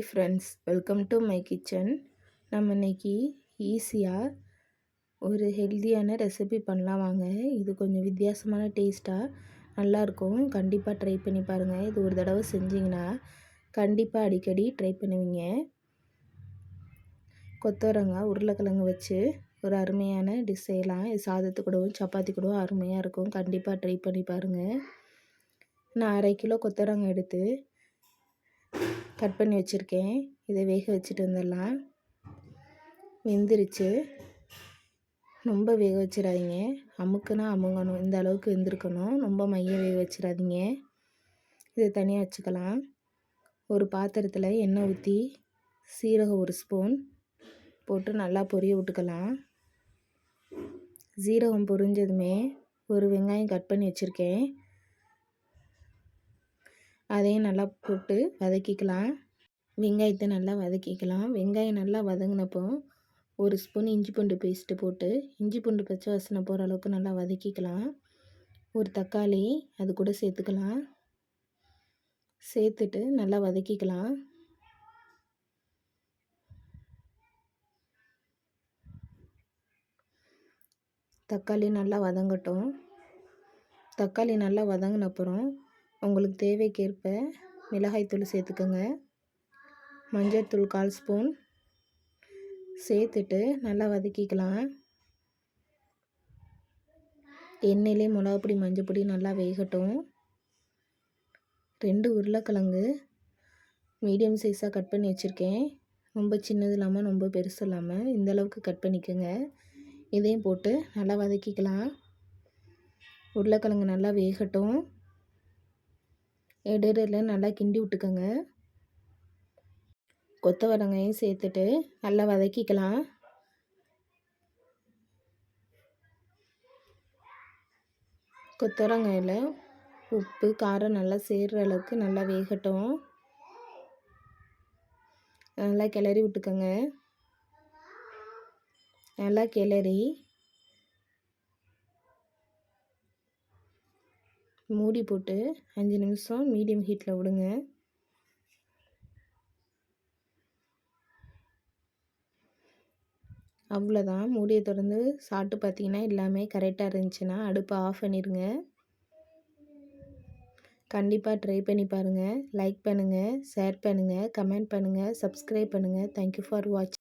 Friends, welcome to my kitchen. நம்ம இன்னைக்கு ஈஸியாக ஒரு ஹெல்த்தியான ரெசிபி பண்ணலாம் வாங்க. இது கொஞ்சம் வித்தியாசமான டேஸ்ட்டாக நல்லாயிருக்கும். கண்டிப்பாக ட்ரை பண்ணி பாருங்கள். இது ஒரு தடவை செஞ்சிங்கன்னா கண்டிப்பாக அடிக்கடி ட்ரை பண்ணுவீங்க. கொத்தவரங்காய் உருளைக்கிழங்கு வச்சு ஒரு அருமையான டிஷ் செய்யலாம். இது சாதத்து கூடவும் சப்பாத்தி கூடவும் அருமையாக இருக்கும். கண்டிப்பாக ட்ரை பண்ணி பாருங்கள். நான் 1/2 கிலோ கொத்தவரங்காய் எடுத்து கட் பண்ணி வச்சுருக்கேன். இதை வேக வச்சுட்டு வந்துடலாம். வெந்துருச்சு. ரொம்ப வேக வச்சிடாதீங்க. அமுக்குனா அமுங்கணும். இந்த அளவுக்கு வெந்திருக்கணும். ரொம்ப மைய வேக வச்சிடாதீங்க. இதை தனியாக வச்சுக்கலாம். ஒரு பாத்திரத்தில் எண்ணெய் ஊற்றி சீரகம் 1 ஸ்பூன் போட்டு நல்லா பொரிய விட்டுக்கலாம். சீரகம் பொரிஞ்சதுமே ஒரு வெங்காயம் கட் பண்ணி வச்சுருக்கேன். அதையும் நல்லா போட்டு வதக்கிக்கலாம். வெங்காயத்தை நல்லா வதக்கிக்கலாம். வெங்காயம் நல்லா வதங்கினப்போ 1 ஸ்பூன் இஞ்சி பூண்டு பேஸ்ட்டு போட்டு இஞ்சி பூண்டு பச்சை வாசனை போகிற அளவுக்கு நல்லா வதக்கிக்கலாம். ஒரு தக்காளி அது கூட சேர்த்துக்கலாம். சேர்த்துட்டு நல்லா வதக்கிக்கலாம். தக்காளி நல்லா வதங்கட்டும். தக்காளி நல்லா வதங்கினப்புறம் உங்களுக்கு தேவைக்கேற்ப மிளகாய்த்தூள் சேர்த்துக்கோங்க. மஞ்சள்தூள் 1/4 ஸ்பூன் சேர்த்துட்டு நல்லா வதக்கிக்கலாம். எண்ணெயிலே மிளகாப்பொடி மஞ்சள் பொடி நல்லா வேகட்டும். 2 உருளைக்கிழங்கு மீடியம் சைஸாக கட் பண்ணி வச்சுருக்கேன். ரொம்ப சின்னது இல்லாமல் ரொம்ப பெருசு இல்லாமல் இந்த அளவுக்கு கட் பண்ணிக்கோங்க. இதையும் போட்டு நல்லா வதக்கிக்கலாம். உருளைக்கிழங்கு நல்லா வேகட்டும். இடையில நல்லா கிண்டி விட்டுக்கோங்க. கொத்தவரங்காயும் சேர்த்துட்டு நல்லா வதக்கிக்கலாம். கொத்தவரங்காயில் உப்பு காரம் நல்லா சேர்கிற அளவுக்கு நல்லா வேகட்டும். நல்லா கிளறி விட்டுக்கோங்க. நல்லா கிளறி மூடி போட்டு 5 நிமிஷம் மீடியம் ஹீட்டில் விடுங்க. அவ்வளோதான். மூடியை திறந்து சாப்பிட்டு பார்த்தீங்கன்னா எல்லாமே கரெக்டாக இருந்துச்சுன்னா அடுப்பை ஆஃப் பண்ணிடுங்க. கண்டிப்பாக ட்ரை பண்ணி பாருங்கள். லைக் பண்ணுங்கள், ஷேர் பண்ணுங்கள், கமெண்ட் பண்ணுங்கள், சப்ஸ்கிரைப் பண்ணுங்கள். தேங்க்யூ ஃபார் வாட்சிங்.